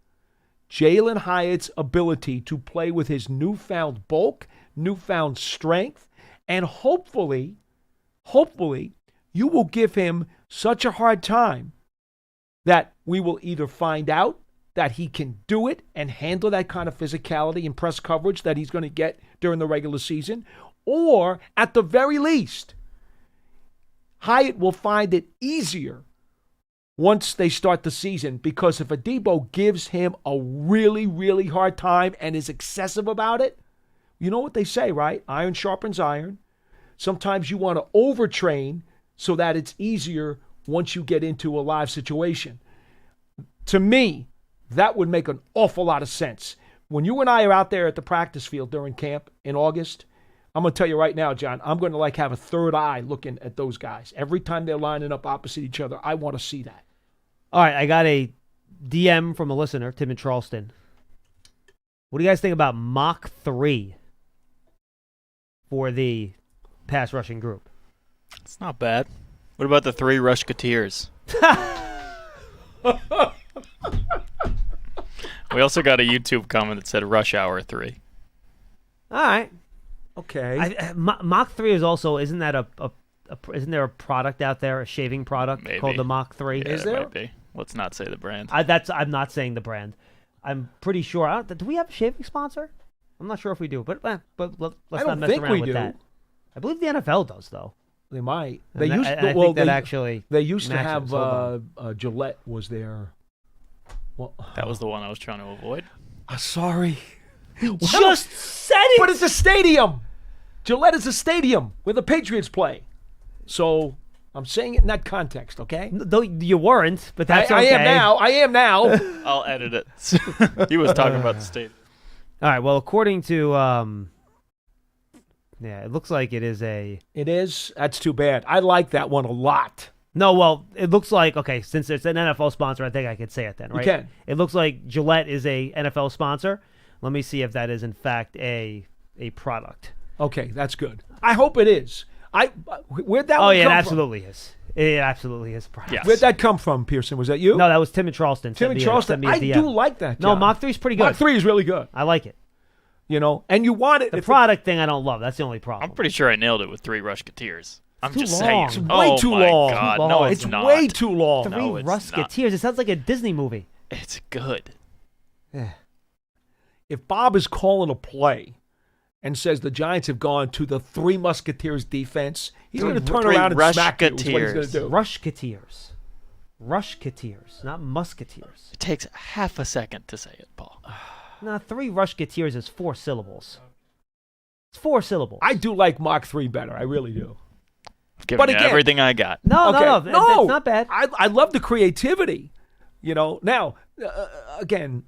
Jalen Hyatt's ability to play with his newfound bulk, newfound strength, and hopefully, you will give him such a hard time that we will either find out that he can do it and handle that kind of physicality and press coverage that he's going to get during the regular season, or at the very least, Hyatt will find it easier once they start the season, because if Adebo gives him a really, really hard time and is excessive about it, you know what they say, right? Iron sharpens iron. Sometimes you want to overtrain so that it's easier once you get into a live situation. To me, that would make an awful lot of sense. When you and I are out there at the practice field during camp in August, I'm going to tell you right now, John, I'm going to have a third eye looking at those guys. Every time they're lining up opposite each other, I want to see that. All right, I got a DM from a listener, Tim in Charleston. What do you guys think about Mach 3 for the pass rushing group? It's not bad. What about the 3 Rushketeers? We also got a YouTube comment that said Rush Hour 3. All right. Okay. Mach 3 is also, isn't there a product out there, a shaving product Maybe. called the Mach 3? Yeah, Is it there? might be. Let's not say the brand. I'm not saying the brand. I'm pretty sure. Do we have a shaving sponsor? I'm not sure if we do, but let's not mess around with that. I believe the NFL does, though. They might. I think that actually they used to matches. have Gillette was their. Well, That was the one I was trying to avoid. Sorry. Just said it. But it's a stadium. Gillette is a stadium where the Patriots play. So I'm saying it in that context, okay? Though you weren't, but that's I okay. I am now. I'll edit it. He was talking about the state. All right. Well, according to it looks like it is a. It is? That's too bad. I like that one a lot. No, well, it looks like, okay, since it's an NFL sponsor, I think I could say it then, right? You can. It looks like Gillette is a NFL sponsor. Let me see if that is, in fact, a product. Okay, that's good. I hope it is. Where'd that Oh, one yeah, come it from? absolutely is. It absolutely is a product. Yes. Where'd that come from, Pearson? Was that you? No, that was Tim in Charleston. Tim in Charleston. I do like that, No, John. Mach 3 is pretty good. Mach 3 is really good. I like it. And you want it. The product thing I don't love. That's the only problem. I'm pretty sure I nailed it with 3 Rushketeers. I'm too just long. saying. It's way too long. God, Too no, long. it's not. way too long. 3 No, it's Rusketeers. It sounds like a Disney movie. It's good. If Bob is calling a play and says the Giants have gone to the 3 Musketeers defense, he's going to turn Three around and smack you. Is what he's going Rushketeers. to do. Rushketeers. Rushketeers, not Musketeers. It takes half a second to say it, Paul. No, 3 Rushketeers is 4 syllables. It's 4 syllables. I do like Mach 3 better. I really do. Giving But you again- everything I got. No, Okay. no, it's not bad. I love the creativity. Now, again,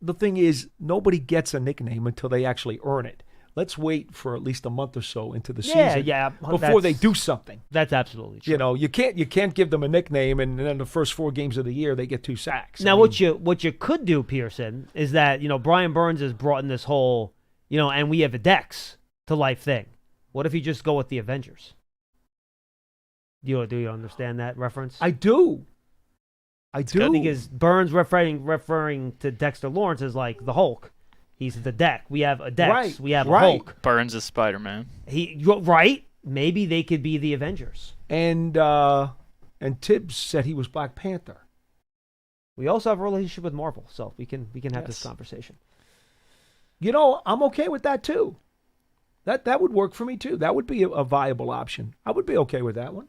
the thing is, nobody gets a nickname until they actually earn it. Let's wait for at least a month or so into the season before they do something. That's absolutely true. You can't give them a nickname and then the first 4 games of the year they get 2 sacks. Now, what you could do, Pearson, is that Brian Burns has brought in this whole and we have a Dex to life thing. What if you just go with the Avengers? Do you understand that reference? I do. Because Burns referring to Dexter Lawrence as like the Hulk. He's the Deck. We have a Dex. Right, We have a right. Hulk. Burns is Spider-Man. Right? Maybe they could be the Avengers. And Tibbs said he was Black Panther. We also have a relationship with Marvel, so we can have this Yes. conversation. I'm okay with that too. That would work for me too. That would be a viable option. I would be okay with that one.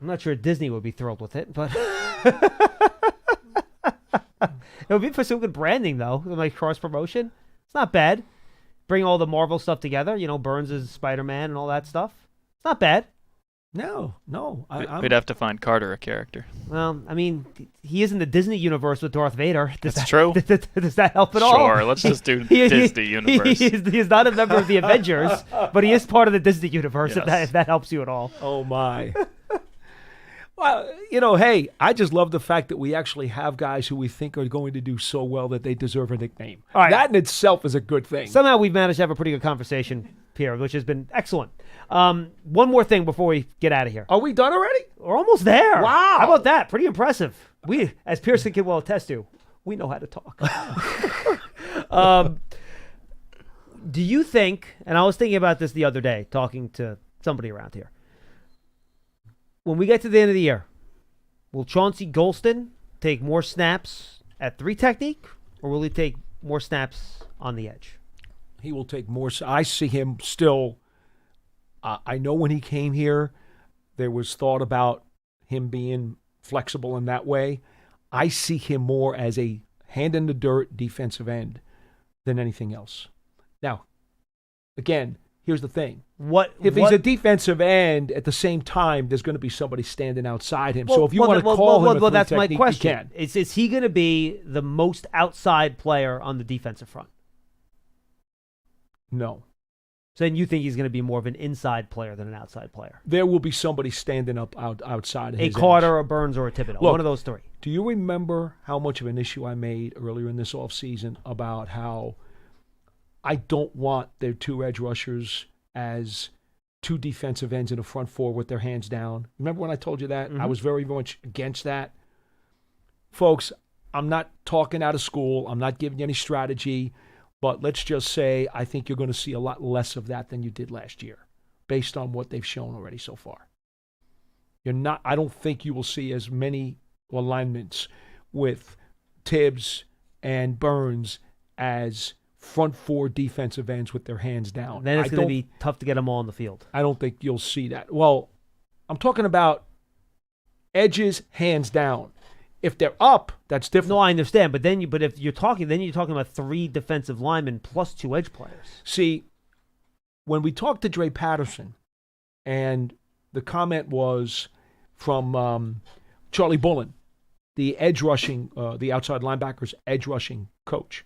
I'm not sure Disney would be thrilled with it, but it would be for some good branding, though, like cross promotion. It's not bad. Bring all the Marvel stuff together. Burns is Spider-Man and all that stuff. It's not bad. No. We'd have to find Carter a character. Well, I mean, he is in the Disney universe with Darth Vader. That's true. Does that help at all? Sure, let's just do Disney universe. He is not a member of the Avengers, but he is part of the Disney universe. Yes. If that helps you at all. Oh my. Well, hey, I just love the fact that we actually have guys who we think are going to do so well that they deserve a nickname. All right. That in itself is a good thing. Somehow we've managed to have a pretty good conversation here, which has been excellent. One more thing before we get out of here. Are we done already? We're almost there. Wow. How about that? Pretty impressive. We, as Pearson can well attest to, we know how to talk. Do you think, and I was thinking about this the other day, talking to somebody around here, when we get to the end of the year, will Chauncey Golston take more snaps at 3 technique, or will he take more snaps on the edge? He will take more. I see him still. I know when he came here, there was thought about him being flexible in that way. I see him more as a hand-in-the-dirt defensive end than anything else. Now, again, here's the thing. If he's a defensive end, at the same time, there's going to be somebody standing outside him. So if you want to call him a that's my technique, question. you can. Is he going to be the most outside player on the defensive front? No. So then you think he's going to be more of an inside player than an outside player? There will be somebody standing up outside of his Carter, edge. a Burns, or a Thibodeau. Look, one of those 3. Do you remember how much of an issue I made earlier in this offseason about how I don't want their 2 edge rushers as 2 defensive ends in a front 4 with their hands down? Remember when I told you that? Mm-hmm. I was very much against that. Folks, I'm not talking out of school. I'm not giving you any strategy. But let's just say I think you're going to see a lot less of that than you did last year based on what they've shown already so far. I don't think you will see as many alignments with Tibbs and Burns as front 4 defensive ends with their hands down. Then it's going to be tough to get them all on the field. I don't think you'll see that. Well, I'm talking about edges, hands down. If they're up, that's different. No, I understand, but if you're talking about 3 defensive linemen plus 2 edge players. See, when we talked to Dre Patterson, and the comment was from Charlie Bullen, the edge rushing, the outside linebackers edge rushing coach,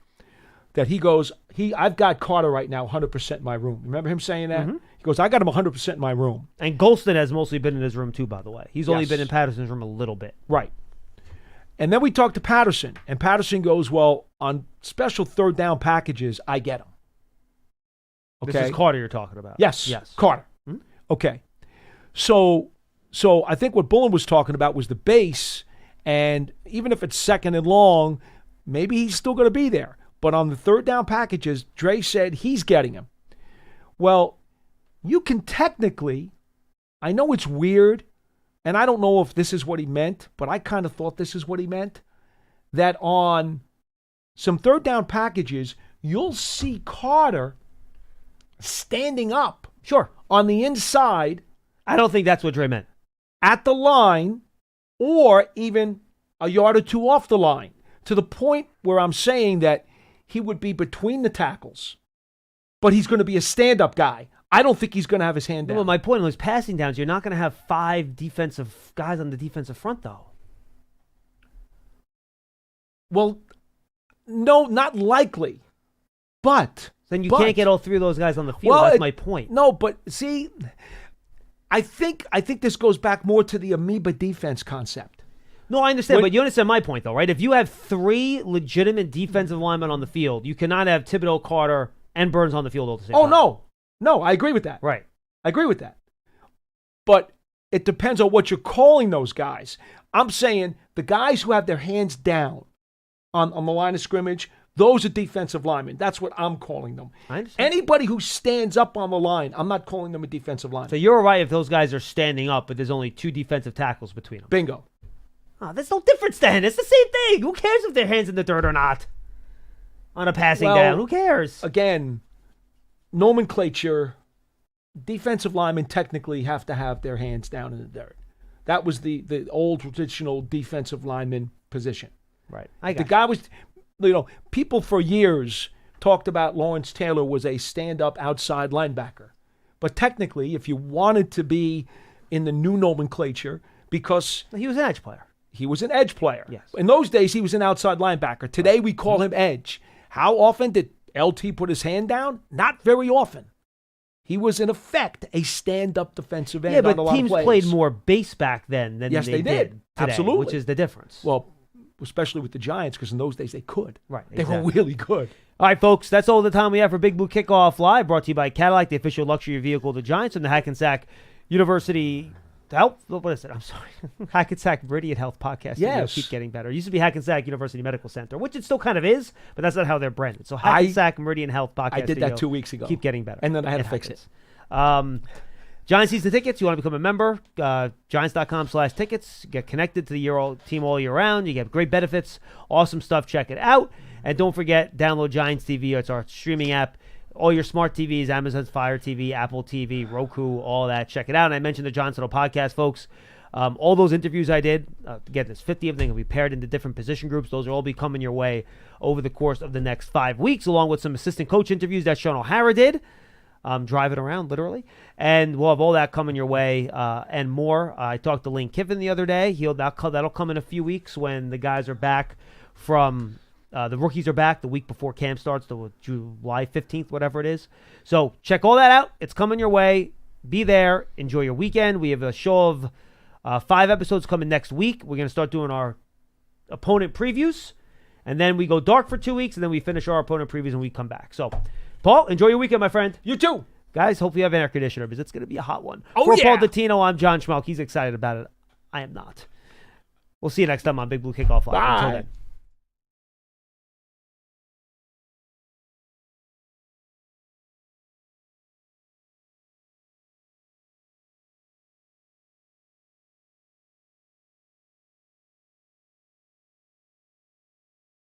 that he goes, I've got Carter right now 100% in my room. Remember him saying that? Mm-hmm. He goes, I got him 100% in my room. And Golston has mostly been in his room too, by the way. He's only Yes. been in Patterson's room a little bit. Right. And then we talked to Patterson, and Patterson goes, well, on special 3rd down packages, I get them. Okay. This is Carter you're talking about. Yes. Carter. Hmm? Okay. So I think what Bullen was talking about was the base, and even if it's 2nd and long, maybe he's still going to be there. But on the 3rd down packages, Dre said he's getting him. Well, you can technically, I know it's weird, and I don't know if this is what he meant, but I kind of thought this is what he meant, that on some 3rd down packages, you'll see Carter standing up. Sure. On the inside. I don't think that's what Dre meant. At the line, or even a yard or 2 off the line, to the point where I'm saying that he would be between the tackles, but he's going to be a stand-up guy. I don't think he's going to have his hand down. Well, my point was passing downs. You're not going to have 5 defensive guys on the defensive front, though. Well, no, not likely. But then you can't get all 3 of those guys on the field. That's my point. No, but see, I think this goes back more to the amoeba defense concept. No, I understand, but you understand my point, though, right? If you have 3 legitimate defensive linemen on the field, you cannot have Thibodeau, Carter, and Burns on the field all at the same time. Oh, no, I agree with that. Right. I agree with that. But it depends on what you're calling those guys. I'm saying the guys who have their hands down on the line of scrimmage, those are defensive linemen. That's what I'm calling them. I understand. Anybody who stands up on the line, I'm not calling them a defensive lineman. So you're right if those guys are standing up, but there's only 2 defensive tackles between them. Bingo. Oh, there's no difference then. It's the same thing. Who cares if their hands in the dirt or not? On a passing down. Who cares? Again, nomenclature, defensive linemen technically have to have their hands down in the dirt. That was the old traditional defensive lineman position. Right. The guy was, people for years talked about Lawrence Taylor was a stand-up outside linebacker. But technically, if you wanted to be in the new nomenclature, because he was an edge player. He was an edge player. Yes. In those days, he was an outside linebacker. Today, we call him edge. How often did LT put his hand down? Not very often. He was, in effect, a stand-up defensive end. Yeah, but on a lot teams of plays. played more base back then than yes, they did today, absolutely, which is the difference. Well, especially with the Giants, because in those days they could. Right, They were exactly. really good. All right, folks, that's all the time we have for Big Blue Kickoff Live, brought to you by Cadillac, the official luxury vehicle of the Giants, and the Hackensack University Health. What is it? I'm sorry. Hackensack Meridian Health Podcast. Yes. Keep getting better. It used to be Hackensack University Medical Center, which it still kind of is, but that's not how they're branded. So Hackensack Meridian Health Podcast. I did that 2 weeks ago. Keep getting better. And then I had to fix it. Giants season tickets. You want to become a member? Giants.com/tickets. Get connected to the team all year round. You get great benefits. Awesome stuff. Check it out. And don't forget, download Giants TV. It's our streaming app. All your smart TVs, Amazon's Fire TV, Apple TV, Roku, all that. Check it out. And I mentioned the Johnson podcast, folks. All those interviews I did, again, there's 50 of them. Will be paired into different position groups. Those will all be coming your way over the course of the next 5 weeks, along with some assistant coach interviews that Sean O'Hara did. Driving around, literally. And we'll have all that coming your way and more. I talked to Lane Kiffin the other day. That'll come in a few weeks when the guys are back from the rookies are back the week before camp starts, the July 15th, whatever it is. So check all that out. It's coming your way. Be there. Enjoy your weekend. We have a show of 5 episodes coming next week. We're going to start doing our opponent previews. And then we go dark for 2 weeks, and then we finish our opponent previews, and we come back. So, Paul, enjoy your weekend, my friend. You too. Guys, hopefully you have an air conditioner because it's going to be a hot one. Oh, For yeah. Paul Dottino, I'm John Schmeelk. He's excited about it. I am not. We'll see you next time on Big Blue Kickoff Live. Bye. Until then.